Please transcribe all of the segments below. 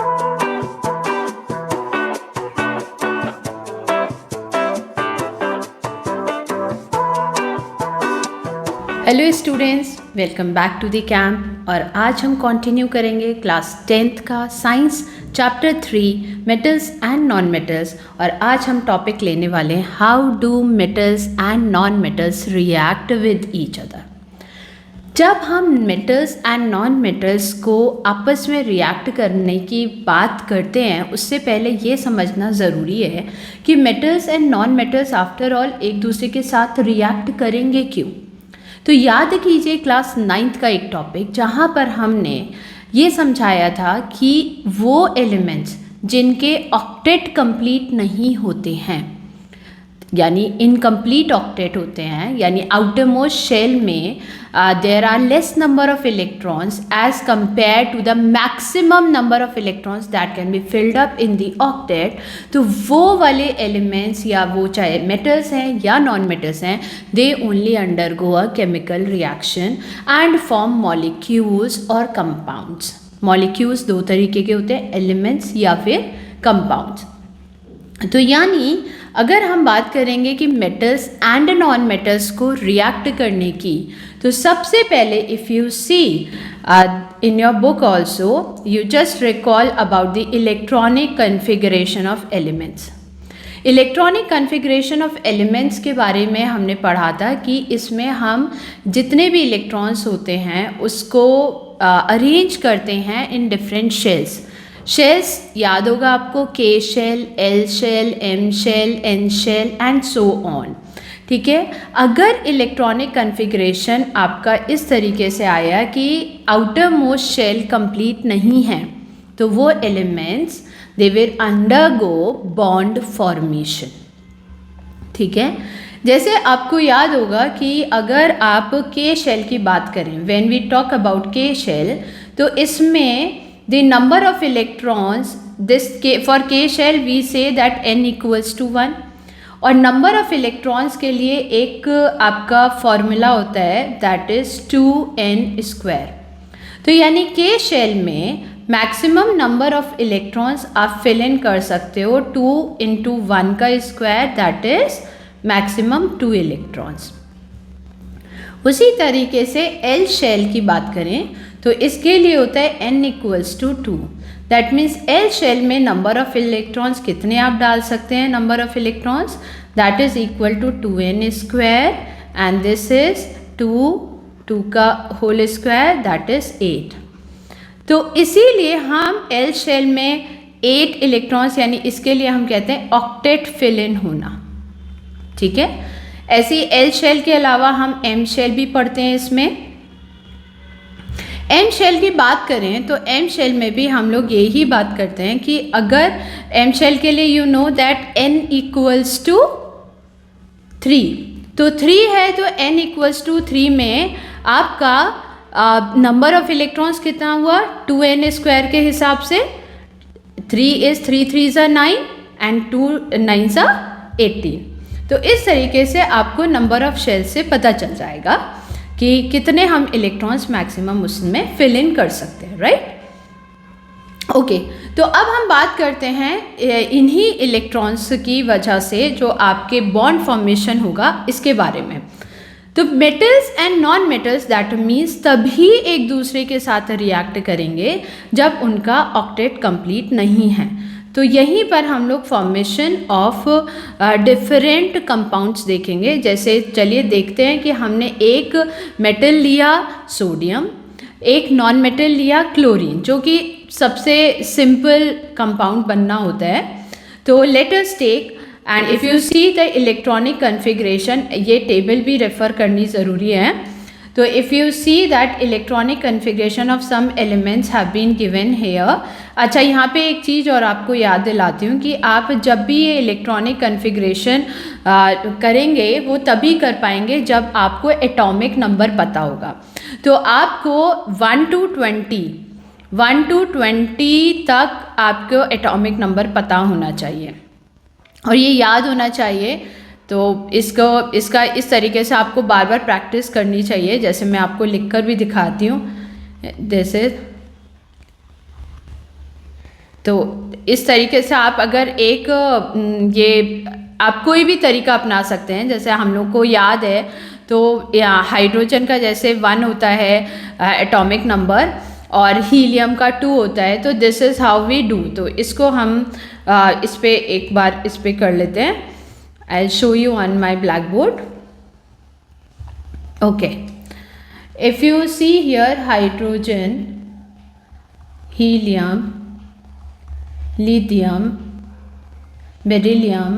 Hello students, welcome back to the camp. और आज हम कंटिन्यू करेंगे क्लास 10th का science chapter 3 metals and non metals. और आज हम टॉपिक लेने वाले हैं how do metals and non metals react with each other. जब हम मेटल्स एंड नॉन मेटल्स को आपस में रिएक्ट करने की बात करते हैं, उससे पहले ये समझना ज़रूरी है कि metals and non metals after all एक दूसरे के साथ रिएक्ट करेंगे क्यों। तो याद कीजिए क्लास 9th का एक टॉपिक जहाँ पर हमने ये समझाया था कि वो एलिमेंट्स जिनके ऑक्टेट कंप्लीट नहीं होते हैं, यानी इनकम्प्लीट ऑक्टेट होते हैं, यानी आउटर मोस्ट शेल में there are less number of electrons as compare to the maximum number of electrons that can be filled up in the octet. तो वो वाले एलिमेंट्स, या वो चाहे मेटल्स हैं या नॉन मेटल्स हैं, they only undergo a chemical reaction and form molecules और कंपाउंड्स। मॉलिक्यूल्स दो तरीके के होते हैं, एलिमेंट्स या फिर कंपाउंड्स। तो यानी अगर हम बात करेंगे कि मेटल्स एंड नॉन मेटल्स को रिएक्ट करने की, तो सबसे पहले if you see in your book also you just recall about the electronic configuration of elements. Electronic configuration of elements के बारे में हमने पढ़ा था कि इसमें हम जितने भी इलेक्ट्रॉन्स होते हैं उसको अरेंज करते हैं इन डिफरेंट शेल्स। शेल्स याद होगा आपको, K shell, L shell, M shell, N shell and so on. ठीक है, अगर इलेक्ट्रॉनिक कन्फिग्रेशन आपका इस तरीके से आया कि आउटर मोस्ट शेल कंप्लीट नहीं है, तो वो elements they will undergo bond formation. ठीक है, जैसे आपको याद होगा कि अगर आप के शेल की बात करें, व्हेन वी टॉक अबाउट के शेल, तो इसमें the number of electrons for k shell we say that n equals to 1, और number of electrons के लिए एक आपका फॉर्मूला होता है that is 2n square। तो यानी k shell में मैक्सिमम नंबर ऑफ इलेक्ट्रॉन्स आप फिल इन कर सकते हो 2 into 1 का square, that is maximum 2 electrons. उसी तरीके से एल शेल की बात करें तो इसके लिए होता है n equals to 2। That means L shell में नंबर ऑफ इलेक्ट्रॉन्स कितने आप डाल सकते हैं, number of electrons that is equal to 2n square and this is 2 का होल स्क्वायर दैट इज 8। तो इसीलिए हम एल शेल में 8 इलेक्ट्रॉन्स, यानी इसके लिए हम कहते हैं ऑक्टेट फिल इन होना। ठीक है, ऐसी एल शेल के अलावा हम एम शेल भी पढ़ते हैं। इसमें एम शेल की बात करें तो एम शेल में भी हम लोग यही बात करते हैं कि अगर एम शेल के लिए you know that n equals to 3, तो 3 है तो n इक्वल्स टू 3 में आपका नंबर ऑफ इलेक्ट्रॉन्स कितना हुआ, 2n स्क्वायर के हिसाब से। 3 is 3 3s are 9 and 2 9s are 18। तो इस तरीके से आपको नंबर ऑफ शेल से पता चल जाएगा कि कितने हम इलेक्ट्रॉन्स मैक्सिमम उसमें फिल इन कर सकते हैं, राइट। ओके, तो अब हम बात करते हैं इन्हीं इलेक्ट्रॉन्स की वजह से जो आपके बॉन्ड फॉर्मेशन होगा इसके बारे में। तो metals and non metals that means तभी एक दूसरे के साथ रिएक्ट करेंगे जब उनका ऑक्टेट कंप्लीट नहीं है। तो यहीं पर हम लोग फॉर्मेशन ऑफ डिफरेंट कंपाउंड्स देखेंगे। जैसे चलिए देखते हैं कि हमने एक मेटल लिया सोडियम, एक नॉन मेटल लिया क्लोरीन, जो कि सबसे सिंपल कंपाउंड बनना होता है। तो let us take and if you see the electronic configuration, ये टेबल भी रेफ़र करनी ज़रूरी है। तो if you see that electronic configuration of some elements have been given here. अच्छा, यहाँ पे एक चीज़ और आपको याद दिलाती हूँ कि आप जब भी ये इलेक्ट्रॉनिक कन्फिग्रेशन करेंगे वो तभी कर पाएंगे जब आपको एटॉमिक नंबर पता होगा। तो आपको 1 to 20 तक आपको एटॉमिक नंबर पता होना चाहिए और ये याद होना चाहिए। तो इसका इस तरीके से आपको बार बार प्रैक्टिस करनी चाहिए। जैसे मैं आपको लिखकर भी दिखाती हूँ, जैसे तो इस तरीके से आप अगर एक ये आप कोई भी तरीका अपना सकते हैं। जैसे हम लोग को याद है तो हाइड्रोजन का जैसे 1 होता है एटॉमिक नंबर और हीलियम का 2 होता है, तो this is how we do. तो इसको हम इस पे एक बार इस पे कर लेते हैं। I show you on my black board. Okay, if you see here hydrogen, helium, lithium, beryllium,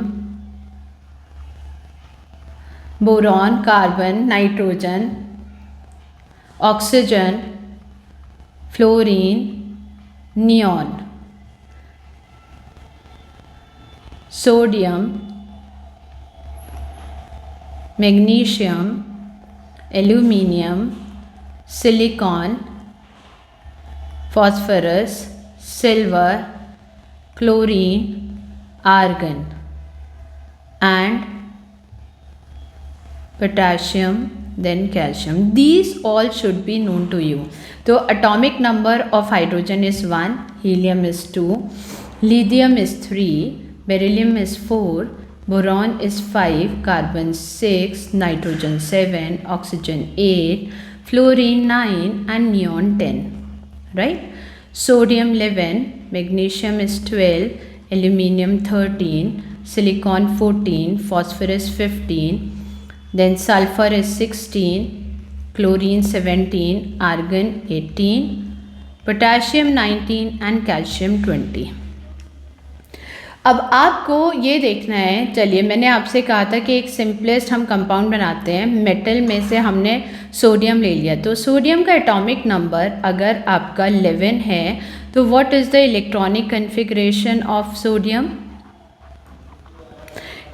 boron, carbon, nitrogen, oxygen, fluorine, neon, sodium, magnesium, aluminium, silicon, phosphorus, silver, chlorine, argon and potassium, then calcium. These all should be known to you. So atomic number of hydrogen is 1, helium is 2, lithium is 3, beryllium is 4, boron is 5, carbon 6, nitrogen 7, oxygen 8, fluorine 9 and neon 10, right? Sodium 11, magnesium is 12, aluminium 13, silicon 14, phosphorus 15, then sulfur is 16, chlorine 17, argon 18, potassium 19 and calcium 20. अब आपको ये देखना है, चलिए मैंने आपसे कहा था कि एक सिंपलेस्ट हम कंपाउंड बनाते हैं। मेटल में से हमने सोडियम ले लिया, तो सोडियम का एटॉमिक नंबर अगर आपका 11 है तो what is the electronic configuration of sodium?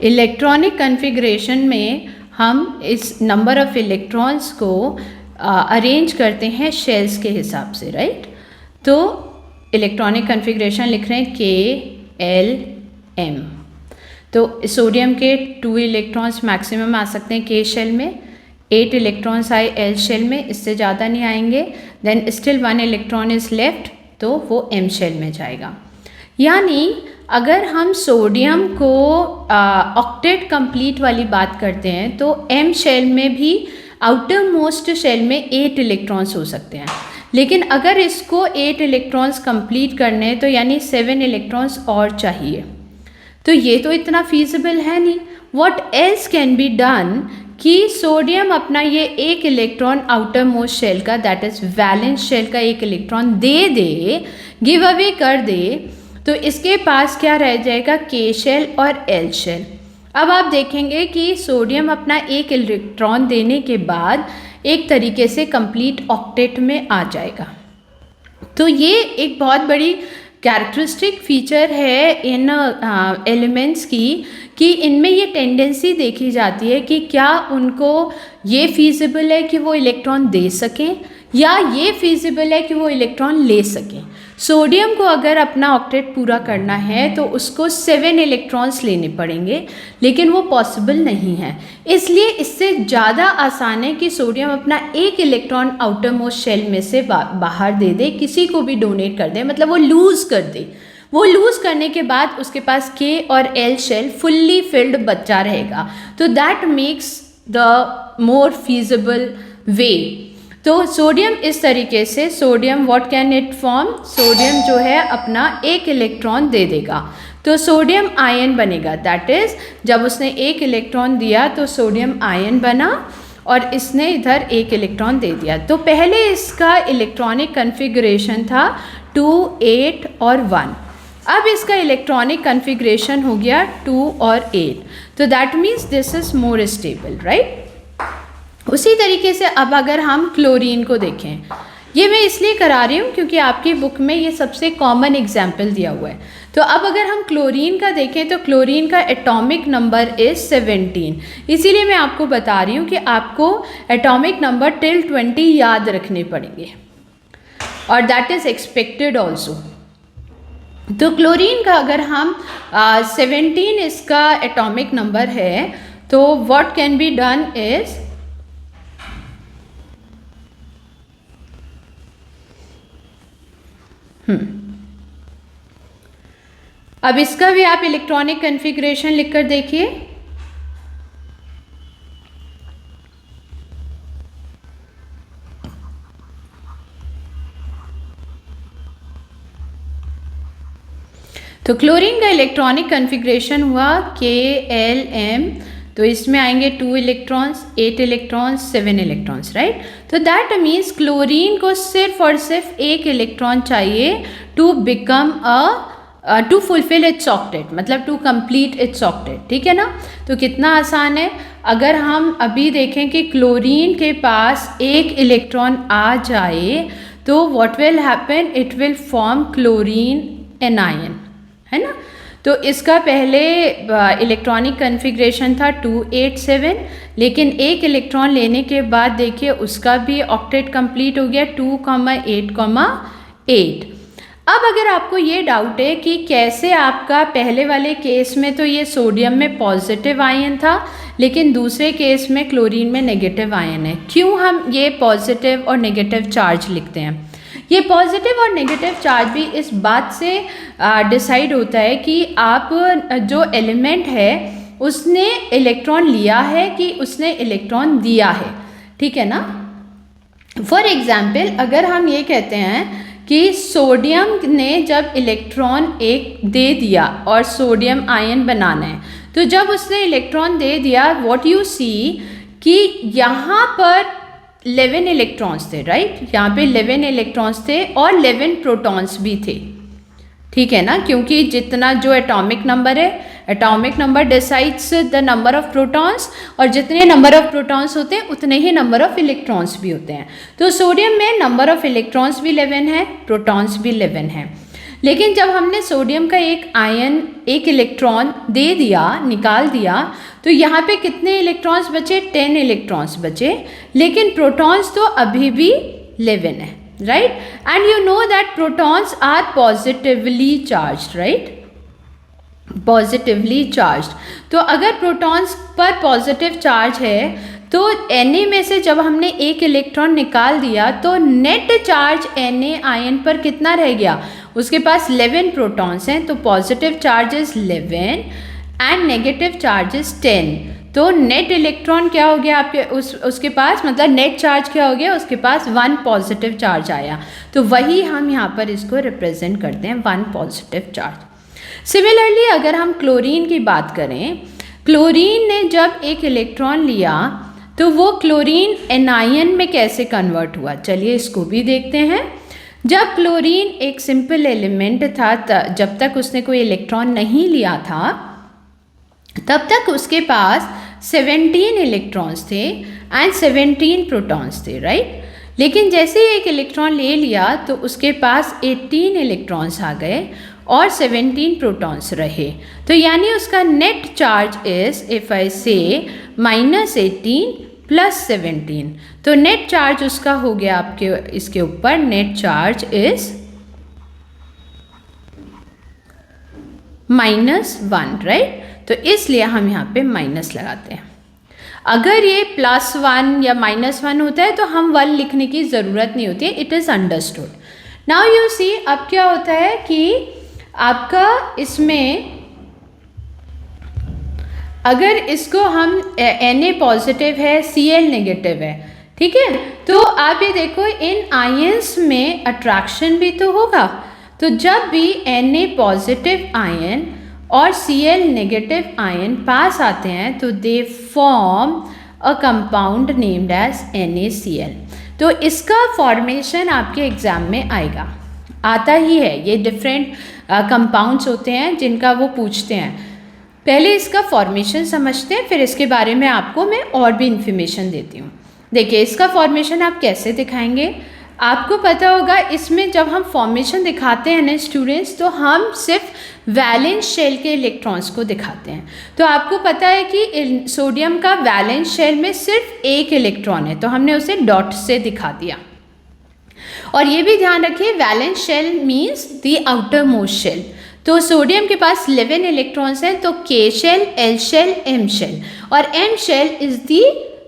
Electronic configuration में हम इस नंबर ऑफ इलेक्ट्रॉन्स को अरेंज करते हैं शेल्स के हिसाब से, राइट? तो इलेक्ट्रॉनिक कन्फिग्रेशन लिख रहे हैं KLM। तो सोडियम के 2 इलेक्ट्रॉन्स मैक्सिमम आ सकते हैं K शेल में, 8 इलेक्ट्रॉन्स आए L शेल में, इससे ज़्यादा नहीं आएंगे। Then still 1 electron is left, तो वो M शेल में जाएगा। यानी अगर हम सोडियम को ऑक्टेट कंप्लीट वाली बात करते हैं तो M शेल में भी आउटर मोस्ट शेल में 8 इलेक्ट्रॉन्स हो सकते हैं, लेकिन अगर इसको 8 इलेक्ट्रॉन्स कंप्लीट करने हैं तो यानी 7 इलेक्ट्रॉन्स और चाहिए। तो ये तो इतना फीजिबल है नहीं। What else can be done कि सोडियम अपना ये 1 इलेक्ट्रॉन आउटर मोस्ट शेल का, दैट इज वैलेंस शेल का 1 इलेक्ट्रॉन दे दे, गिव अवे कर दे, तो इसके पास क्या रह जाएगा? K शेल और L शेल। अब आप देखेंगे कि सोडियम अपना 1 इलेक्ट्रॉन देने के बाद एक तरीके से कंप्लीट ऑक्टेट में आ जाएगा। तो ये एक बहुत बड़ी कैरेक्टरिस्टिक फीचर है इन एलिमेंट्स की कि इनमें ये टेंडेंसी देखी जाती है कि क्या उनको ये फीजिबल है कि वो इलेक्ट्रॉन दे सकें या ये फीजिबल है कि वो इलेक्ट्रॉन ले सकें। सोडियम को अगर अपना ऑक्टेट पूरा करना है तो उसको 7 इलेक्ट्रॉन्स लेने पड़ेंगे, लेकिन वो पॉसिबल नहीं है। इसलिए इससे ज़्यादा आसान है कि सोडियम अपना 1 इलेक्ट्रॉन आउटर मोस्ट शेल में से बाहर दे दे, किसी को भी डोनेट कर दे, मतलब वो लूज़ कर दे। वो लूज़ करने के बाद उसके पास K और L शेल फुल्ली फिल्ड बचा रहेगा। तो that makes the more feasible way. तो सोडियम इस तरीके से, sodium what can it form? Sodium जो है अपना 1 इलेक्ट्रॉन दे देगा, तो सोडियम आयन बनेगा। दैट इज जब उसने 1 इलेक्ट्रॉन दिया तो सोडियम आयन बना और इसने इधर 1 इलेक्ट्रॉन दे दिया। तो पहले इसका इलेक्ट्रॉनिक कन्फिगरेशन था 2, 8 और 1। अब इसका इलेक्ट्रॉनिक कन्फिगरेशन हो गया 2 और 8। तो that means this is more stable, right? उसी तरीके से अब अगर हम क्लोरीन को देखें, ये मैं इसलिए करा रही हूँ क्योंकि आपकी बुक में ये सबसे कॉमन एग्जाम्पल दिया हुआ है। तो अब अगर हम क्लोरीन का देखें तो क्लोरीन का एटॉमिक नंबर इज़ 17। इसीलिए मैं आपको बता रही हूँ कि आपको एटॉमिक नंबर टिल 20 याद रखने पड़ेंगे और दैट इज़ एक्सपेक्टेड ऑल्सो। तो क्लोरीन का अगर हम 17 इसका एटॉमिक नंबर है, तो what can be done is अब इसका भी आप इलेक्ट्रॉनिक कन्फिग्रेशन लिखकर देखिए। तो क्लोरीन का इलेक्ट्रॉनिक कन्फिग्रेशन हुआ KLM, तो इसमें आएंगे 2 इलेक्ट्रॉन्स, 8 इलेक्ट्रॉन्स, 7 इलेक्ट्रॉन्स, राइट। तो दैट मीन्स क्लोरीन को सिर्फ और सिर्फ एक इलेक्ट्रॉन चाहिए to become to fulfil its octet, मतलब टू कंप्लीट इट्स ऑक्टेट, ठीक है ना। तो कितना आसान है। अगर हम अभी देखें कि क्लोरीन के पास एक इलेक्ट्रॉन आ जाए तो what will happen, it will form chlorine anion, है ना। तो इसका पहले इलेक्ट्रॉनिक कन्फिग्रेशन था 287, लेकिन एक इलेक्ट्रॉन लेने के बाद देखिए उसका भी ऑक्टेट कंप्लीट हो गया 2,8,8। अब अगर आपको ये डाउट है कि कैसे आपका पहले वाले केस में तो ये सोडियम में पॉजिटिव आयन था, लेकिन दूसरे केस में क्लोरीन में नेगेटिव आयन है, क्यों हम ये पॉजिटिव और नेगेटिव चार्ज लिखते हैं। ये पॉजिटिव और नेगेटिव चार्ज भी इस बात से डिसाइड होता है कि आप जो एलिमेंट है उसने इलेक्ट्रॉन लिया है कि उसने इलेक्ट्रॉन दिया है, ठीक है ना। फॉर एग्जाम्पल अगर हम ये कहते हैं कि सोडियम ने जब इलेक्ट्रॉन एक दे दिया और सोडियम आयन बनाना है, तो जब उसने इलेक्ट्रॉन दे दिया व्हाट यू सी कि यहाँ पर 11 इलेक्ट्रॉन्स थे, राइट। यहाँ पे 11 इलेक्ट्रॉन्स थे और 11 प्रोटॉन्स भी थे, ठीक है ना, क्योंकि जितना जो एटॉमिक नंबर है, atomic number decides the number of protons, और जितने नंबर ऑफ प्रोटॉन्स होते हैं उतने ही नंबर ऑफ इलेक्ट्रॉन्स भी होते हैं। तो सोडियम में नंबर ऑफ इलेक्ट्रॉन्स भी 11 है, प्रोटॉन्स भी 11 है। लेकिन जब हमने सोडियम का एक आयन, एक इलेक्ट्रॉन दे दिया, निकाल दिया, तो यहाँ पे कितने इलेक्ट्रॉन्स बचे, 10 इलेक्ट्रॉन्स बचे, लेकिन प्रोटॉन्स तो अभी भी 11 है, right. And you know that protons are positively charged, right, positively charged. तो अगर प्रोटॉन्स पर पॉजिटिव चार्ज है तो Na में से जब हमने एक इलेक्ट्रॉन निकाल दिया तो नेट चार्ज Na आयन पर कितना रह गया, उसके पास 11 प्रोटॉन्स हैं, तो positive charge is 11 and negative charge is 10। तो नेट इलेक्ट्रॉन क्या हो गया आपके उसके पास, मतलब नेट चार्ज क्या हो गया, उसके पास 1 पॉजिटिव चार्ज आया। तो वही हम यहाँ पर इसको रिप्रेजेंट करते हैं, 1 पॉजिटिव चार्ज। सिमिलरली अगर हम क्लोरीन की बात करें, क्लोरीन ने जब एक इलेक्ट्रॉन लिया तो वो क्लोरीन एनायन में कैसे कन्वर्ट हुआ, चलिए इसको भी देखते हैं। जब क्लोरीन एक सिंपल एलिमेंट था, जब तक उसने कोई इलेक्ट्रॉन नहीं लिया था तब तक उसके पास 17 इलेक्ट्रॉन्स थे एंड 17 प्रोटॉन्स थे, राइट। लेकिन जैसे ही एक इलेक्ट्रॉन ले लिया तो उसके पास 18 इलेक्ट्रॉन्स आ गए और 17 प्रोटॉन्स रहे। तो यानी उसका net charge is, if I से -18 + 17, तो नेट चार्ज उसका हो गया आपके इसके ऊपर, नेट चार्ज इज -1, राइट। तो इसलिए हम यहाँ पे माइनस लगाते हैं। अगर ये +1 या -1 होता है तो हम 1 लिखने की ज़रूरत नहीं होती है, it is understood. Now you see अब क्या होता है कि आपका इसमें अगर इसको हम Na पॉजिटिव है, Cl नेगेटिव है, ठीक है, तो आप ये देखो इन आयंस में अट्रैक्शन भी तो होगा। तो जब भी Na पॉजिटिव आयन और Cl नेगेटिव आयन पास आते हैं तो they form a compound named as NaCl। तो इसका फॉर्मेशन आपके एग्जाम में आएगा, आता ही है, ये डिफरेंट कंपाउंड्स होते हैं जिनका वो पूछते हैं। पहले इसका फॉर्मेशन समझते हैं, फिर इसके बारे में आपको मैं और भी इन्फॉर्मेशन देती हूँ। देखिए इसका फॉर्मेशन आप कैसे दिखाएंगे, आपको पता होगा इसमें जब हम फॉर्मेशन दिखाते हैं ना स्टूडेंट्स, तो हम सिर्फ वैलेंस शेल के इलेक्ट्रॉन्स को दिखाते हैं। तो आपको पता है कि सोडियम का वैलेंस शेल में सिर्फ एक इलेक्ट्रॉन है, तो हमने उसे डॉट से दिखा दिया। और ये भी ध्यान रखिए valence shell means the outer most shell. तो सोडियम के पास 11 इलेक्ट्रॉन्स हैं, तो K shell, L shell, M shell, और M shell is the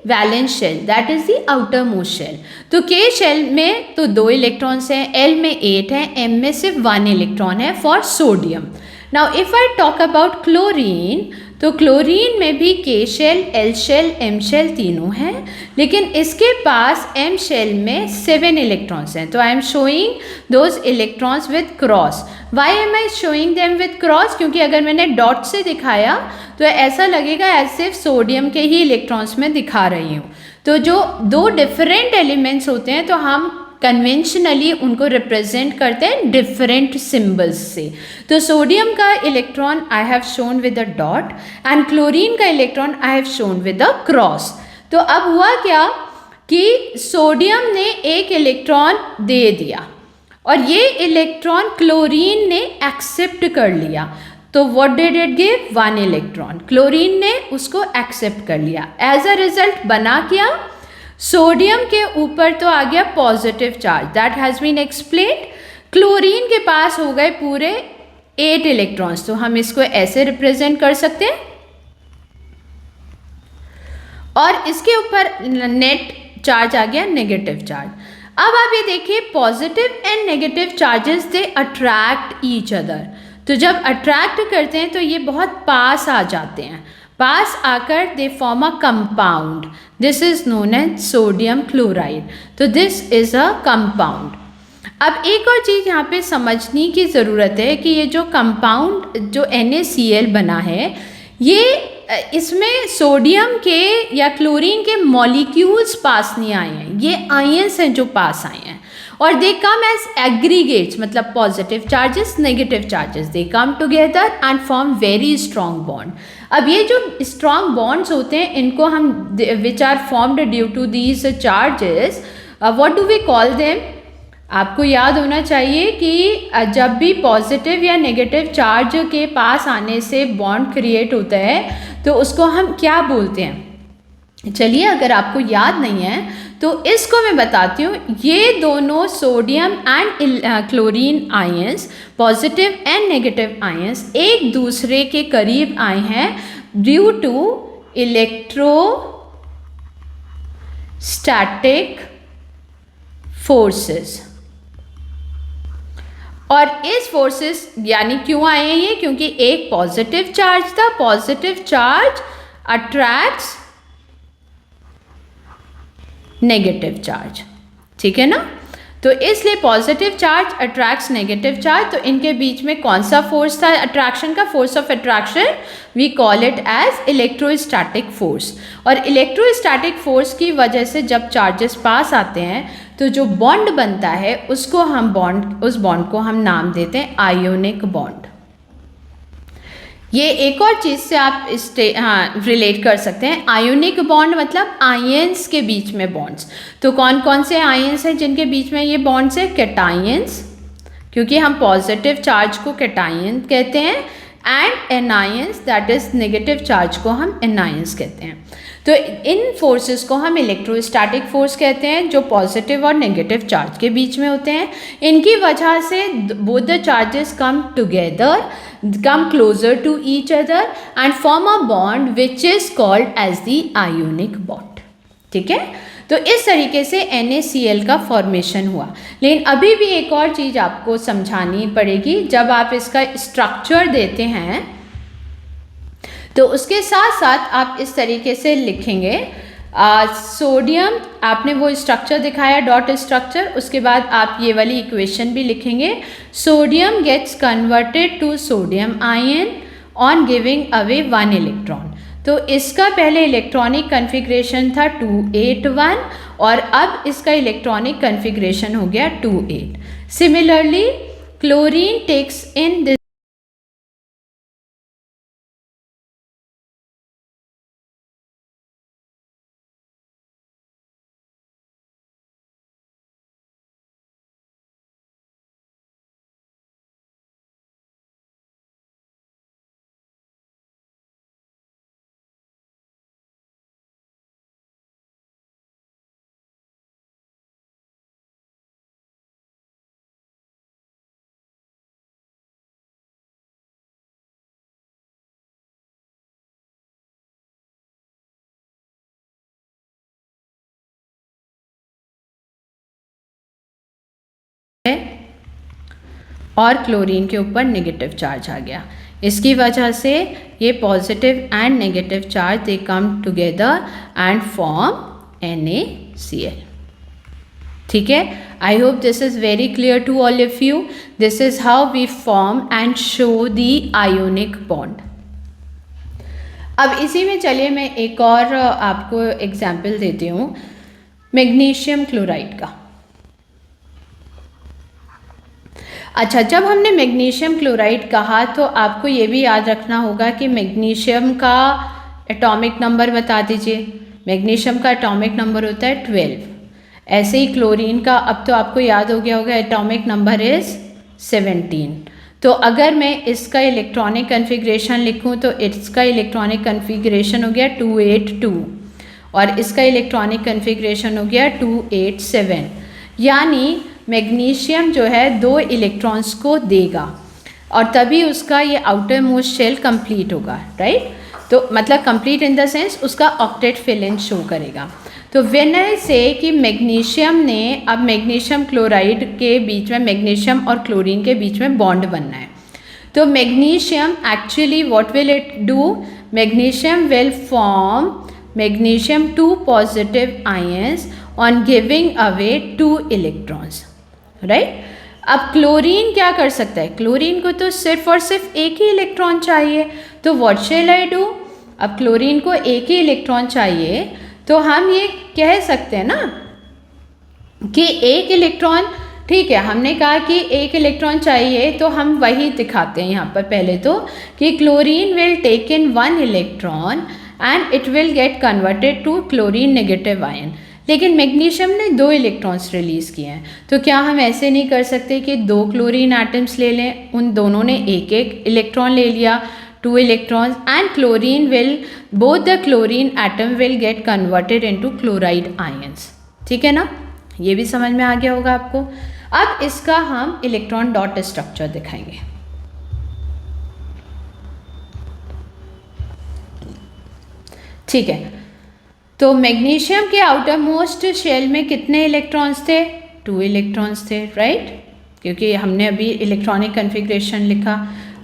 valence shell, that is the outer most shell. तो के शेल में तो 2 इलेक्ट्रॉन्स हैं, एल में 8 है, एम में सिर्फ 1 इलेक्ट्रॉन है for sodium. Now if I talk about chlorine, तो क्लोरीन में भी K shell, L shell, M shell तीनों हैं, लेकिन इसके पास एम शेल में 7 इलेक्ट्रॉन्स हैं। तो I am showing those electrons with cross. Why am I showing them with cross? क्योंकि अगर मैंने डॉट से दिखाया तो ऐसा लगेगा एज सिर्फ सोडियम के ही इलेक्ट्रॉन्स में दिखा रही हूँ। तो जो 2 डिफरेंट एलिमेंट्स होते हैं तो हम कन्वेंशनली उनको रिप्रेजेंट करते हैं डिफरेंट सिंबल्स से। तो सोडियम का electron I have shown with a dot and chlorine का electron I have shown with a cross. तो अब हुआ क्या कि सोडियम ने एक इलेक्ट्रॉन दे दिया और ये इलेक्ट्रॉन क्लोरीन ने एक्सेप्ट कर लिया। तो what did it give? 1 electron. Chlorine ने उसको एक्सेप्ट कर लिया। एज अ रिजल्ट बना क्या? सोडियम के ऊपर तो आ गया positive charge, that has been explained. Chlorine के पास हो गए पूरे 8 इलेक्ट्रॉन्स। तो हम इसको ऐसे रिप्रेजेंट कर सकते हैं और इसके ऊपर नेट चार्ज आ गया नेगेटिव चार्ज। अब आप ये देखिए, positive and negative charges they attract each other. तो जब अट्रैक्ट करते हैं तो ये बहुत पास आ जाते हैं, पास आकर they form a compound, this is known as sodium chloride. तो दिस इज अ कंपाउंड। अब एक और चीज़ यहाँ पे समझने की ज़रूरत है कि ये जो कंपाउंड जो NaCl बना है, ये इसमें सोडियम के या क्लोरीन के मॉलिक्यूल्स पास नहीं आए हैं, ये आयंस हैं जो पास आए हैं और दे कम एज एग्रीगेट्स, मतलब positive charges, negative charges, they come together and form very strong bond. अब ये जो स्ट्रॉन्ग बॉन्ड्स होते हैं इनको हम which are formed due to these charges, what do we call them? आपको याद होना चाहिए कि जब भी पॉजिटिव या नेगेटिव चार्ज के पास आने से बॉन्ड क्रिएट होता है तो उसको हम क्या बोलते हैं? चलिए, अगर आपको याद नहीं है तो इसको मैं बताती हूँ। ये दोनों sodium and chlorine ions, positive and negative ions, एक दूसरे के करीब आए हैं ड्यू टू इलेक्ट्रोस्टैटिक फोर्सेस। और इस फोर्सेस यानी क्यों आए हैं ये? क्योंकि एक पॉजिटिव चार्ज था, positive charge attracts negative charge, ठीक है ना? तो इसलिए positive charge attracts negative charge. तो इनके बीच में कौन सा फोर्स था अट्रैक्शन का? Force of attraction we call it as electrostatic force. और इलेक्ट्रोस्टैटिक फोर्स की वजह से जब चार्जेस पास आते हैं तो जो बॉन्ड बनता है उसको हम उस बॉन्ड को हम नाम देते हैं आयोनिक बॉन्ड। ये एक और चीज़ से आप रिलेट कर सकते हैं। आयोनिक बॉन्ड मतलब आयंस के बीच में बॉन्ड्स। तो कौन कौन से आयंस हैं जिनके बीच में ये बॉन्ड्स है? कैटायंस, क्योंकि हम पॉजिटिव चार्ज को कैटायन कहते हैं, and anions, that is negative charge को हम एनायंस कहते हैं। तो इन फोर्सेस को हम इलेक्ट्रोस्टैटिक फोर्स कहते हैं जो पॉजिटिव और नेगेटिव चार्ज के बीच में होते हैं। इनकी वजह से both the charges come together, come closer to each other and form a bond which is called as the ionic bond, ठीक है? तो इस तरीके से NaCl का फॉर्मेशन हुआ। लेकिन अभी भी एक और चीज़ आपको समझानी पड़ेगी। जब आप इसका स्ट्रक्चर देते हैं तो उसके साथ साथ आप इस तरीके से लिखेंगे, सोडियम, आपने वो स्ट्रक्चर दिखाया डॉट स्ट्रक्चर, उसके बाद आप ये वाली इक्वेशन भी लिखेंगे, sodium gets converted to sodium ion on giving away 1 electron. तो इसका पहले इलेक्ट्रॉनिक कन्फिग्रेशन था 281 और अब इसका इलेक्ट्रॉनिक कन्फिग्रेशन हो गया 28। Similarly chlorine takes in this और क्लोरीन के ऊपर नेगेटिव चार्ज आ गया। इसकी वजह से ये positive and negative charge they come together and form NaCl। ठीक है, I hope this is very clear to all of you. This is how we form and show the ionic bond. अब इसी में चलिए मैं एक और आपको एग्जाम्पल देती हूँ मैग्नीशियम क्लोराइड का। अच्छा, जब हमने मैग्नीशियम क्लोराइड कहा तो आपको ये भी याद रखना होगा कि मैग्नीशियम का एटॉमिक नंबर बता दीजिए। मैग्नीशियम का एटॉमिक नंबर होता है 12। ऐसे ही क्लोरीन का अब तो आपको याद हो गया होगा, एटॉमिक नंबर इज़ 17। तो अगर मैं इसका इलेक्ट्रॉनिक कन्फिग्रेशन लिखूं तो इसका इलेक्ट्रॉनिक कन्फिग्रेशन हो गया 282 और इसका इलेक्ट्रॉनिक कन्फिग्रेशन हो गया 287। यानी मैग्नीशियम जो है 2 इलेक्ट्रॉन्स को देगा और तभी उसका ये आउटर मोस्ट शेल कंप्लीट होगा, राइट। तो मतलब कंप्लीट इन द सेंस उसका ऑक्टेट वैलेंस शो करेगा। तो व्हेन आई से कि मैग्नीशियम ने अब मैग्नीशियम क्लोराइड के बीच में, मैग्नीशियम और क्लोरीन के बीच में बॉन्ड बनना है, तो magnesium actually what will it do, magnesium will form magnesium 2 positive ions on giving away 2 electrons, right. अब क्लोरीन क्या कर सकता है, क्लोरीन को तो सिर्फ और सिर्फ एक ही इलेक्ट्रॉन चाहिए, तो व्हाट शैल आई डू। अब क्लोरीन को एक ही इलेक्ट्रॉन चाहिए तो हम ये कह सकते हैं ना कि एक इलेक्ट्रॉन, ठीक है, हमने कहा कि एक इलेक्ट्रॉन चाहिए तो हम वही दिखाते हैं यहाँ पर पहले तो कि chlorine will take in 1 electron and it will get converted to chlorine negative ion. लेकिन मैग्नीशियम ने 2 इलेक्ट्रॉन्स रिलीज़ किए हैं, तो क्या हम ऐसे नहीं कर सकते कि 2 क्लोरीन एटम्स ले लें, उन दोनों ने एक एक इलेक्ट्रॉन ले लिया, 2 electrons, and chlorine will, both the chlorine atom will get converted into chloride ions। ठीक है ना, ये भी समझ में आ गया होगा आपको। अब इसका हम इलेक्ट्रॉन डॉट स्ट्रक्चर दिखाएंगे। ठीक है, तो मैग्नीशियम के आउटर मोस्ट शेल में कितने इलेक्ट्रॉन्स थे, 2 इलेक्ट्रॉन्स थे, राइट, क्योंकि हमने अभी इलेक्ट्रॉनिक कन्फिग्रेशन लिखा।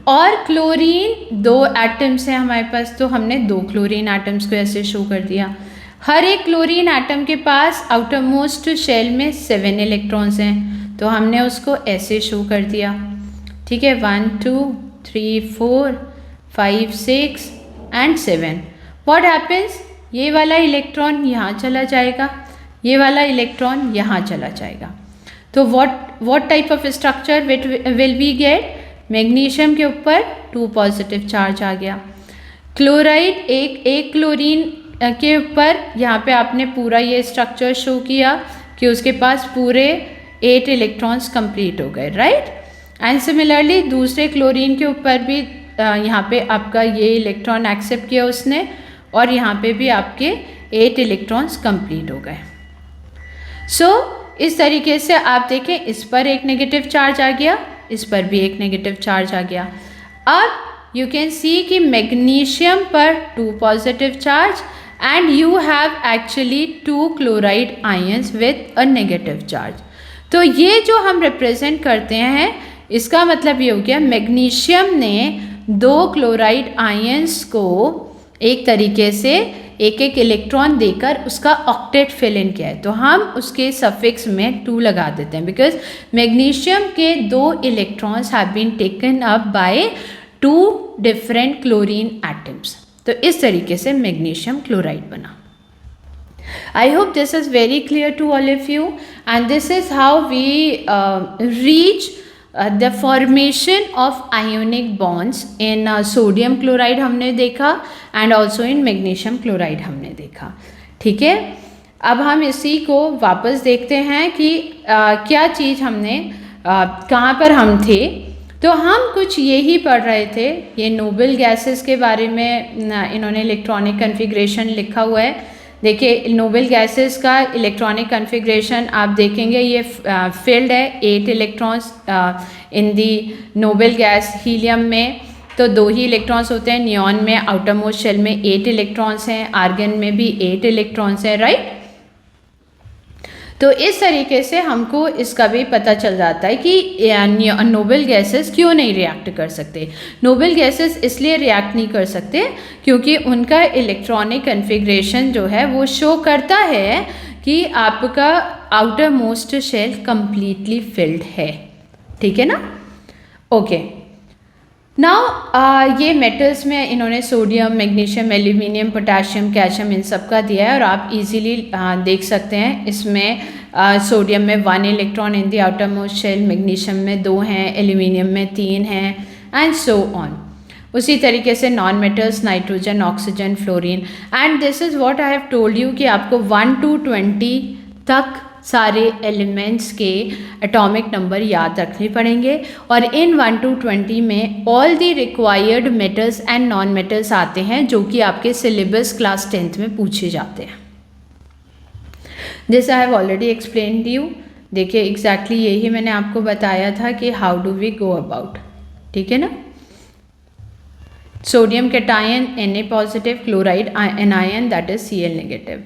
और क्लोरीन 2 एटम्स हैं हमारे पास, तो हमने 2 क्लोरीन एटम्स को ऐसे शो कर दिया। हर एक क्लोरीन एटम के पास आउटर मोस्ट शेल में 7 इलेक्ट्रॉन्स हैं, तो हमने उसको ऐसे शो कर दिया। ठीक है, 1 2 3 4 5 6 एंड 7। व्हाट हैपेंस, ये वाला इलेक्ट्रॉन यहाँ चला जाएगा, ये वाला इलेक्ट्रॉन यहाँ चला जाएगा। तो what type of structure will we get, magnesium के ऊपर 2 पॉजिटिव चार्ज आ गया। क्लोराइड एक क्लोरीन के ऊपर यहाँ पे आपने पूरा ये स्ट्रक्चर शो किया कि उसके पास पूरे 8 इलेक्ट्रॉन्स कंप्लीट हो गए, राइट। एंड सिमिलरली दूसरे क्लोरीन के ऊपर भी यहाँ पे आपका ये इलेक्ट्रॉन एक्सेप्ट किया उसने और यहाँ पे भी आपके 8 इलेक्ट्रॉन्स कंप्लीट हो गए। सो इस तरीके से आप देखें, इस पर एक नेगेटिव चार्ज आ गया, इस पर भी एक नेगेटिव चार्ज आ गया। अब यू कैन सी कि मैग्नीशियम पर 2 positive charge and you have actually 2 chloride ions with a negative charge. तो ये जो हम रिप्रेजेंट करते हैं इसका मतलब ये हो गया मैग्नीशियम ने 2 क्लोराइड आयंस को एक तरीके से एक एक इलेक्ट्रॉन देकर उसका ऑक्टेट फिल इन किया है, तो हम उसके सफिक्स में 2 लगा देते हैं बिकॉज मैग्नीशियम के 2 electrons have been taken up by 2 different chlorine atoms. तो इस तरीके से मैग्नीशियम क्लोराइड बना। I hope this is very clear to all of you, and this is how we reach the formation of ionic bonds in sodium chloride हमने देखा and also in magnesium chloride हमने देखा। ठीक है, अब हम इसी को वापस देखते हैं कि क्या चीज़ हमने कहाँ पर हम थे। तो हम कुछ यही पढ़ रहे थे, ये नोबल गैसेस के बारे में इन्होंने इलेक्ट्रॉनिक कन्फिग्रेशन लिखा हुआ है। देखिए नोबल गैसेस का इलेक्ट्रॉनिक कन्फिग्रेशन आप देखेंगे, ये फील्ड है 8 electrons in the noble gas. Helium में तो 2 ही इलेक्ट्रॉन्स होते हैं, नियॉन में आउटर मोस्ट शेल में 8 इलेक्ट्रॉन्स हैं, आर्गन में भी 8 इलेक्ट्रॉन्स हैं, राइट। तो इस तरीके से हमको इसका भी पता चल जाता है कि नोबल गैसेस क्यों नहीं रिएक्ट कर सकते। नोबल गैसेस इसलिए रिएक्ट नहीं कर सकते क्योंकि उनका इलेक्ट्रॉनिक कन्फिग्रेशन जो है वो शो करता है कि आपका outer most shell completely filled है, ठीक है ना। ओके, नाउ ये मेटल्स में इन्होंने sodium, magnesium, aluminium, potassium, calcium इन सब का दिया है और आप इजीली देख सकते हैं इसमें सोडियम में 1 electron in the outer most shell, magnesium में 2 हैं, एल्यूमिनियम में 3 हैं एंड सो ऑन। उसी तरीके से non metals nitrogen, oxygen, fluorine and this is what I have told you कि आपको 1 to 20 तक सारे एलिमेंट्स के एटॉमिक नंबर याद रखने पड़ेंगे और इन 1 to 20 में all the required metals and non metals आते हैं जो कि आपके सिलेबस क्लास 10th में पूछे जाते हैं। जैसे I have already explained you, देखिए एग्जैक्टली यही मैंने आपको बताया था कि how do we go about, ठीक है ना। Sodium cation Na positive, chloride anion that is Cl negative.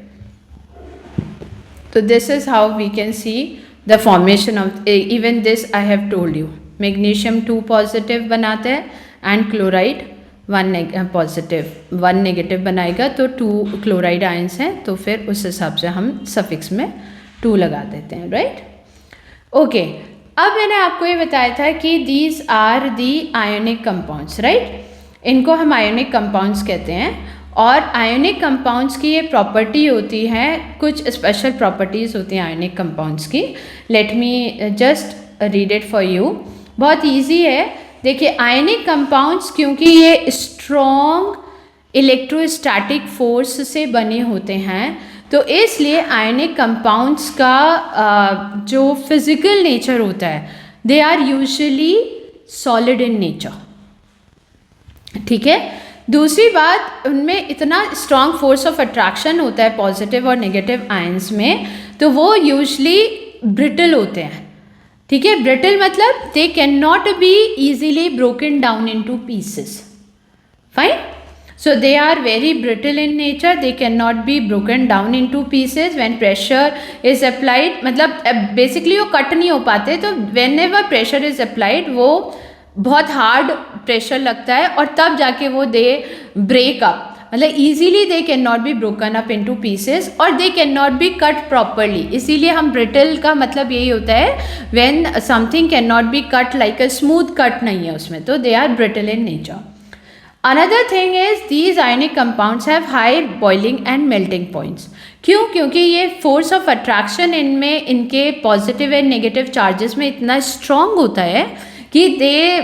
So this is how we can see the formation of even this I have told you. Magnesium 2 positive बनाते हैं and chloride 1 positive 1 negative बनाएगा, तो 2 chloride ions हैं, तो फिर उस हिसाब से हम suffix में 2 लगा देते हैं, right? Okay, अब मैंने आपको ये बताया था कि these are the ionic compounds, right? इनको हम ionic compounds कहते हैं और आयोनिक कंपाउंड्स की ये प्रॉपर्टी होती है, कुछ स्पेशल प्रॉपर्टीज़ होती हैं आयोनिक कंपाउंड्स की। Let me just read it for you, बहुत इजी है। देखिए आयोनिक कंपाउंड्स क्योंकि ये स्ट्रॉन्ग इलेक्ट्रोस्टैटिक फोर्स से बने होते हैं, तो इसलिए आयोनिक कंपाउंड्स का जो फिजिकल नेचर होता है they are usually solid in nature, ठीक है। दूसरी बात, उनमें इतना स्ट्रॉन्ग फोर्स ऑफ अट्रैक्शन होता है पॉजिटिव और नेगेटिव आयंस में, तो वो यूजुअली ब्रिटल होते हैं, ठीक है। ब्रिटल मतलब they can not be easily broken down into pieces, fine. So they are very brittle in nature, they can not be broken down into pieces when pressure is applied, मतलब basically वो cut नहीं हो पाते, तो whenever pressure is applied वो बहुत hard pressure लगता है और तब जाके वो दे ब्रेक अप, मतलब easily they can not be broken up into pieces और they can not be cut properly. इसीलिए हम ब्रिटल का मतलब यही होता है when something can not be cut like a smooth cut नहीं है उसमें, तो they are brittle in nature. Another thing is these ionic compounds have high boiling and melting points. क्यों? क्योंकि ये फोर्स ऑफ अट्रैक्शन इनमें इनके पॉजिटिव एंड नेगेटिव चार्जेस में इतना स्ट्रॉन्ग होता है कि दे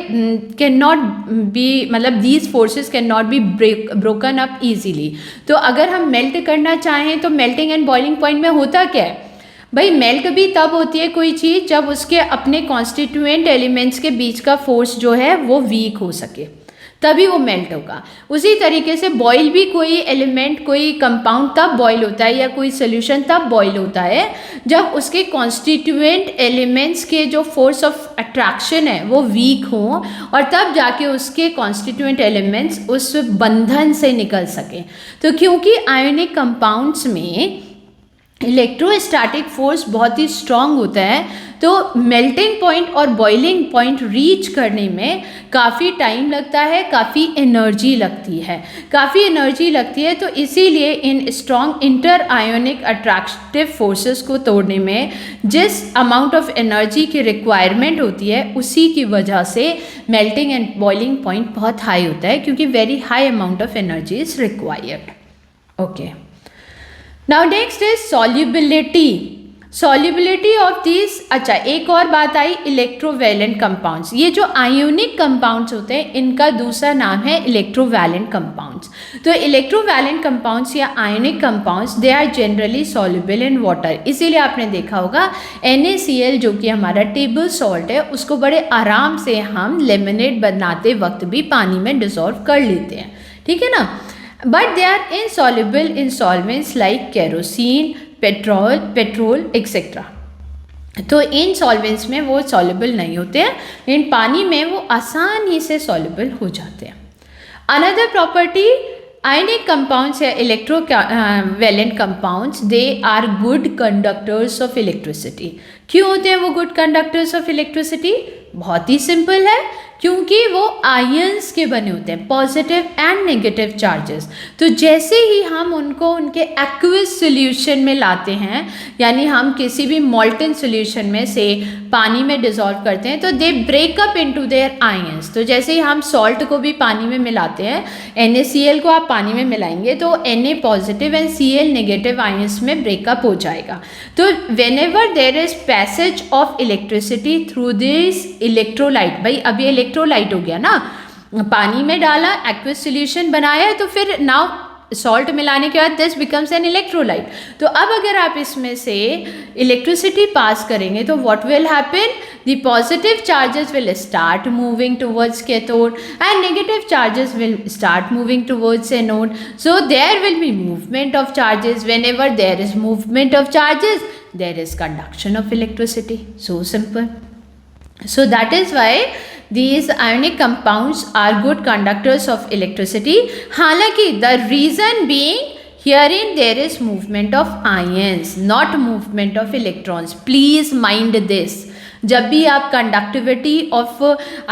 कैन नॉट बी, मतलब these forces can not be broken up easily. तो अगर हम मेल्ट करना चाहें तो मेल्टिंग एंड बॉइलिंग पॉइंट में होता क्या है भाई, मेल्ट भी तब होती है कोई चीज़ जब उसके अपने कॉन्स्टिट्यूएंट एलिमेंट्स के बीच का फोर्स जो है वो वीक हो सके, तभी वो मेल्ट होगा। उसी तरीके से बॉयल भी कोई एलिमेंट, कोई कंपाउंड तब बॉयल होता है या कोई सोल्यूशन तब बॉयल होता है जब उसके कॉन्स्टिट्यूएंट एलिमेंट्स के जो फोर्स ऑफ अट्रैक्शन है वो वीक हो और तब जाके उसके कॉन्स्टिट्यूएंट एलिमेंट्स उस बंधन से निकल सकें। तो क्योंकि आयोनिक कंपाउंड्स में इलेक्ट्रोस्टैटिक फोर्स बहुत ही स्ट्रॉन्ग होता है, तो मेल्टिंग पॉइंट और बॉइलिंग पॉइंट रीच करने में काफ़ी टाइम लगता है, काफ़ी एनर्जी लगती है। तो इसीलिए इन strong inter ionic attractive forces को तोड़ने में जिस अमाउंट ऑफ एनर्जी की रिक्वायरमेंट होती है उसी की वजह से मेल्टिंग एंड बॉइलिंग पॉइंट बहुत हाई होता है, क्योंकि very high amount of energy is required. Okay, now next is solubility of this. अच्छा, एक और बात आई, इलेक्ट्रोवैलेंट कंपाउंड्स। ये जो आयोनिक कंपाउंड्स होते हैं इनका दूसरा नाम है इलेक्ट्रोवैलेंट कंपाउंड्स। तो इलेक्ट्रोवैलेंट कंपाउंड्स या ionic compounds they are generally soluble in water. इसीलिए आपने देखा होगा NaCl जो कि हमारा टेबल सॉल्ट है उसको बड़े आराम से हम लेमनेड बनाते वक्त भी पानी में डिसॉल्व कर लेते हैं, ठीक है ना। But they are insoluble in solvents like kerosene, petrol etcetera. तो इन सॉल्वेंट्स में वो सॉल्युबल नहीं होते हैं, इन पानी में वो आसानी से सॉल्युबल हो जाते हैं। अनदर प्रॉपर्टी Ionic compounds या electrovalent compounds, they are good conductors of electricity. क्यों होते हैं वो good conductors of electricity? बहुत ही सिंपल है, क्योंकि वो आयंस के बने होते हैं, पॉजिटिव एंड नेगेटिव चार्जेस। तो जैसे ही हम उनको उनके एक्वियस सॉल्यूशन में लाते हैं, यानी हम किसी भी मॉल्टन सॉल्यूशन में से पानी में डिसॉल्व करते हैं, तो they break up into their ions. तो जैसे ही हम सॉल्ट को भी पानी में मिलाते हैं, NaCl को आप पानी में मिलाएंगे तो Na positive and Cl negative ions में ब्रेकअप हो जाएगा। तो whenever there is passage of electricity through this electrolyte, भाई अभी इलेक्ट्रोलाइट हो गया ना, पानी में डाला, एक्वस सॉल्यूशन बनाया, तो फिर नाउ सॉल्ट मिलाने के बाद दिस बिकम्स एन इलेक्ट्रोलाइट। तो अब अगर आप इसमें से इलेक्ट्रिसिटी पास करेंगे तो what will happen, the positive charges will start moving towards cathode and negative charges will start moving towards anode. So there will be movement of charges, whenever there is movement of charges there is conduction of electricity. So simple. So that is why these ionic compounds are good conductors of electricity. हालांकि the reason being herein there is movement of ions, not movement of electrons. Please mind this. जब भी आप conductivity of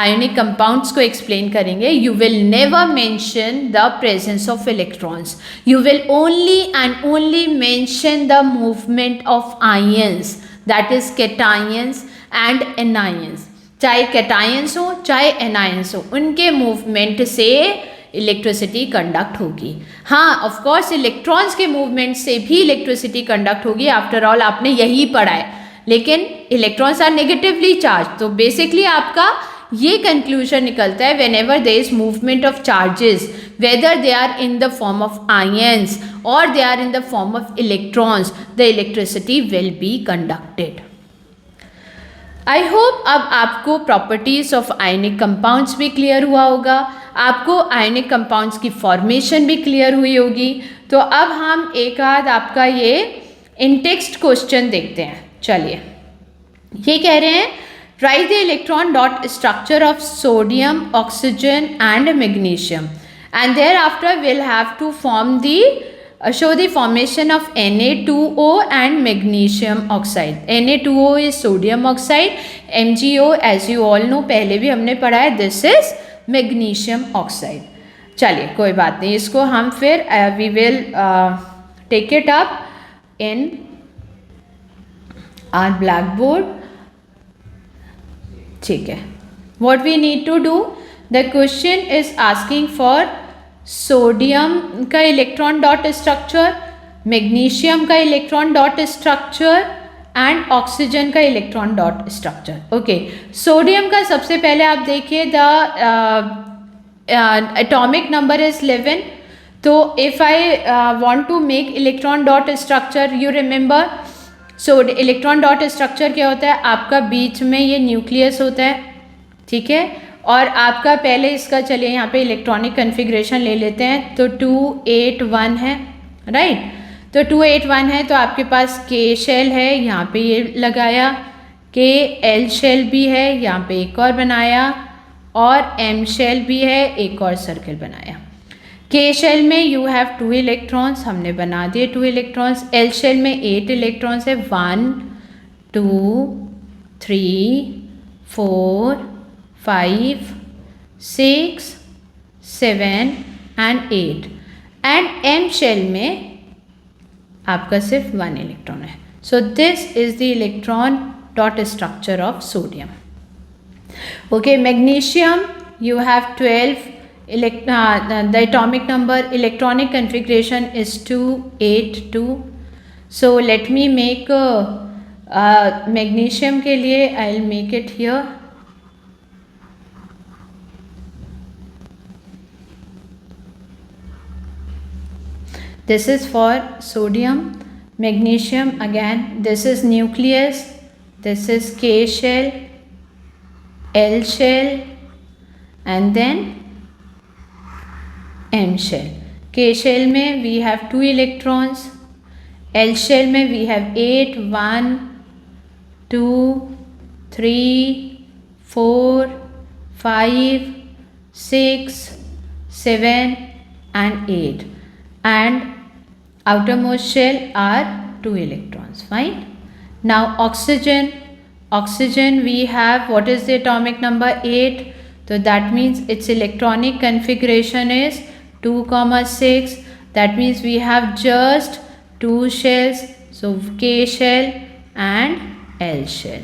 ionic compounds को explain करेंगे, you will never mention the presence of electrons. You will only and only mention the movement of ions, that is cations and anions. चाहे cations हो चाहे anions हो, उनके मूवमेंट से electricity conduct होगी। हाँ, ऑफ कोर्स इलेक्ट्रॉन्स के movement से भी इलेक्ट्रिसिटी कंडक्ट होगी, आफ्टर ऑल आपने यही पढ़ा है, लेकिन इलेक्ट्रॉन्स आर नेगेटिवली चार्ज। तो बेसिकली आपका ये कंक्लूजन निकलता है, whenever there is movement of charges, whether they are in the form of ions और they are in the form of electrons, the electricity will be conducted. I hope अब आपको properties of ionic compounds भी clear हुआ होगा, आपको ionic compounds की formation भी clear हुई होगी। तो अब हम एक आध आपका ये इन टेक्स्ट क्वेश्चन देखते हैं। चलिए, ये कह रहे हैं right the electron dot structure of sodium, oxygen and magnesium and thereafter will have to form the show the formation of Na2O and magnesium oxide. Na2O is sodium oxide, MgO as you all know पहले भी हमने पढ़ा है, this is magnesium oxide. चलिए कोई बात नहीं, इसको हम फिर we will take it up in our blackboard. ठीक है, what we need to do, the question is asking for sodium का इलेक्ट्रॉन डॉट स्ट्रक्चर, मैग्नीशियम का electron dot structure and oxygen का electron dot structure. Okay, sodium का सबसे पहले आप देखिए, द एटॉमिक नंबर इज 11। तो if I want to make electron dot structure, you remember, so electron dot structure क्या होता है, आपका बीच में ये न्यूक्लियस होता है, ठीक है, और आपका पहले इसका, चलिए यहाँ पे इलेक्ट्रॉनिक कन्फिग्रेशन ले लेते हैं। तो 281 है, राइट। तो 281 है, तो आपके पास K शेल है, यहाँ पे ये लगाया, L शेल भी है, यहाँ पे एक और बनाया, और M शेल भी है, एक और सर्कल बनाया। K शेल में यू हैव 2 इलेक्ट्रॉन्स, हमने बना दिए 2 इलेक्ट्रॉन्स। L शेल में 8 इलेक्ट्रॉन्स है, 1 2 3 4 5 6 7 एंड 8 एंड M शेल में आपका सिर्फ 1 इलेक्ट्रॉन है। So this is the electron dot structure of sodium. Okay, magnesium you have 12 the atomic number, electronic configuration is 282. So let me make magnesium के लिए I'll make it here. This is for sodium, magnesium again, this is nucleus, this is K shell, L shell and then M shell. K shell में we have 2 electrons, L shell में we have 8, 1 2 3 4 5 6 7 and 8. and outermost shell are 2 electrons. Fine. Now oxygen we have, what is the atomic number? 8. So that means its electronic configuration is 2,6. That means we have just 2 shells, so K shell and L shell.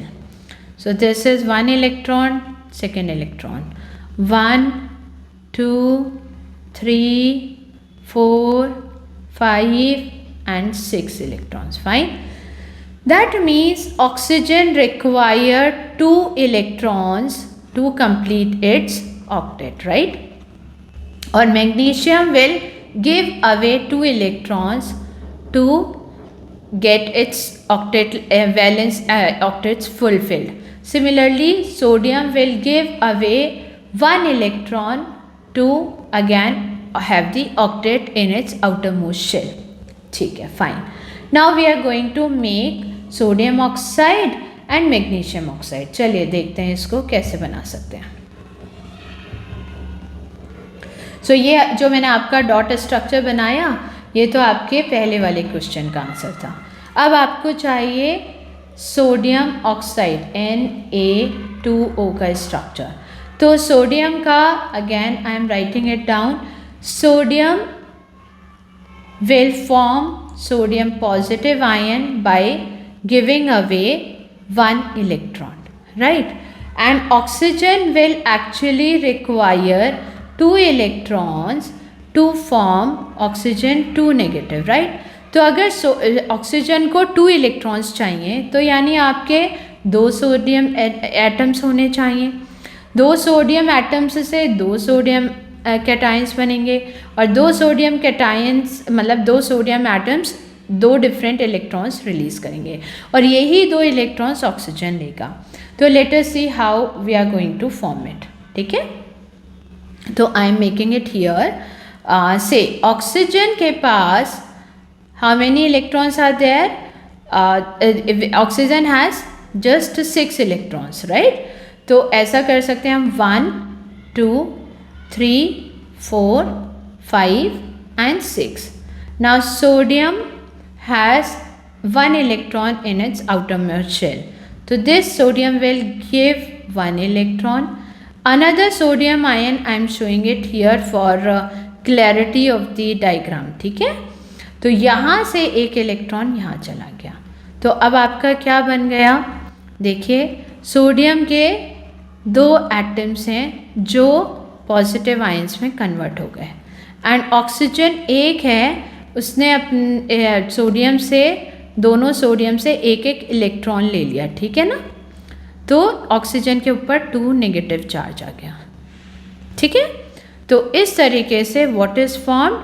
So this is 1 electron, second electron. 1, 2, 3, 4, 5 and 6 electrons. Fine. That means oxygen requires 2 electrons to complete its octet, right? Or magnesium will give away 2 electrons to get its octet valence octets fulfilled. Similarly, sodium will give away 1 electron to again have the octet in its outermost shell. ठीक है, fine. Now we are going to make sodium oxide and magnesium oxide. चलिए देखते हैं इसको कैसे बना सकते हैं. So ये जो मैंने आपका डॉट स्ट्रक्चर बनाया, ये तो आपके पहले वाले क्वेश्चन का आंसर था. अब आपको चाहिए सोडियम ऑक्साइड Na2O का स्ट्रक्चर. तो सोडियम का again I am writing it down. Sodium will form sodium positive ion by giving away 1 electron, right? And oxygen will actually require 2 electrons to form oxygen 2 negative, right? तो अगर oxygen को 2 electrons चाहिए तो यानी आपके 2 sodium atoms होने चाहिए. 2 sodium atoms से 2 सोडियम कैटायंस बनेंगे और 2 सोडियम कैटायंस मतलब 2 sodium atoms 2 different electrons release करेंगे और यही 2 इलेक्ट्रॉन्स ऑक्सीजन लेगा. तो let us see how we are going to form it. ठीक है, तो I am making it here. Say oxygen के पास how many electrons are there? Oxygen has just 6 electrons, right? तो ऐसा कर सकते हैं हम 1, 2, 3, 4, 5 and 6. Now sodium has 1 electron in its outermost shell. So this sodium will give 1 electron. Another sodium ion I am showing it here for clarity of the diagram. ठीक है, तो यहाँ से एक इलेक्ट्रॉन यहाँ चला गया. तो अब आपका क्या बन गया? देखिए सोडियम के 2 एटम्स हैं जो पॉजिटिव आयंस में कन्वर्ट हो गए एंड ऑक्सीजन एक है, उसने अपने सोडियम से दोनों सोडियम से एक एक इलेक्ट्रॉन ले लिया. ठीक है ना, तो ऑक्सीजन के ऊपर 2 नेगेटिव चार्ज आ गया. ठीक है, तो इस तरीके से what is formed?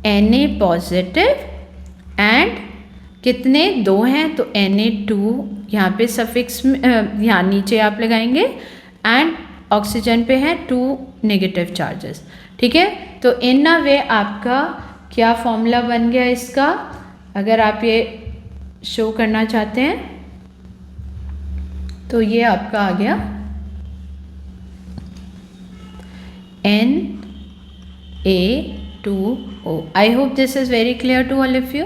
Na positive and कितने 2 हैं तो Na2 यहाँ पे सफिक्स यहाँ नीचे आप लगाएंगे एंड ऑक्सीजन पे है 2 नेगेटिव चार्जेस. ठीक है, तो इन अ वे आपका क्या फॉर्मूला बन गया इसका, अगर आप ये शो करना चाहते हैं तो ये आपका आ गया Na2O. I hope this is very clear to all of you.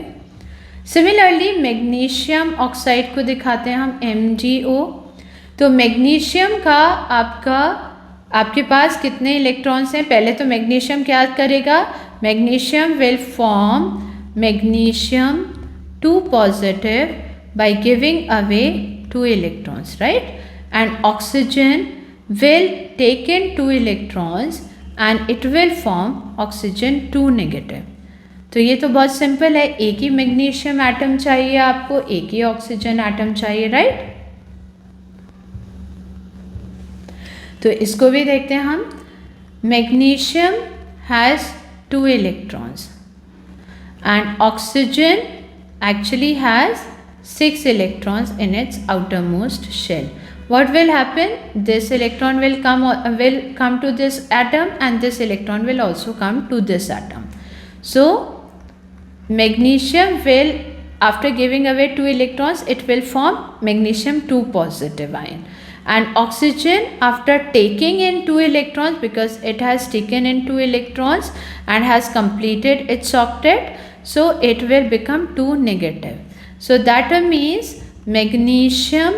Similarly magnesium oxide को दिखाते हैं हम MgO. तो मैग्नीशियम का आपके पास कितने इलेक्ट्रॉन्स हैं? पहले तो मैग्नीशियम क्या करेगा? Magnesium will form magnesium 2 positive by giving away 2 electrons, right? And oxygen will take in 2 electrons and it will form oxygen 2 negative. तो ये तो बहुत सिंपल है, एक ही मैग्नीशियम एटम चाहिए आपको, एक ही ऑक्सीजन एटम चाहिए, राइट? तो इसको भी देखते हैं हम. Magnesium has 2 electrons and oxygen actually has 6 electrons in its outermost shell. What will happen? This electron will come to this atom and this electron will also come to this atom. So magnesium will, after giving away 2 electrons, it will form magnesium 2 positive ion and oxygen, after taking in 2 electrons, because it has taken in 2 electrons and has completed its octet, so it will become 2 negative. So that means magnesium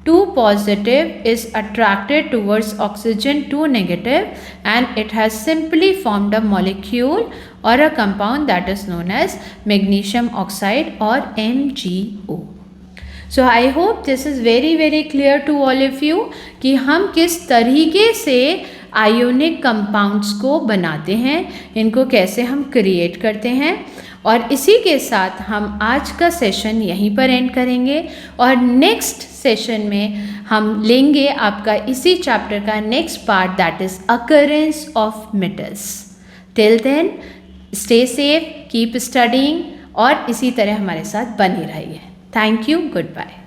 2 positive is attracted towards oxygen 2 negative, and it has simply formed a molecule or a compound that is known as magnesium oxide or MgO. So I hope this is very clear to all of you कि हम किस तरीके से ionic compounds को बनाते हैं, इनको कैसे हम क्रिएट करते हैं। और इसी के साथ हम आज का सेशन यहीं पर एंड करेंगे और नेक्स्ट सेशन में हम लेंगे आपका इसी चैप्टर का next part, that is occurrence of metals. Till then stay safe, keep studying और इसी तरह हमारे साथ बने रहिए। Thank you, good bye.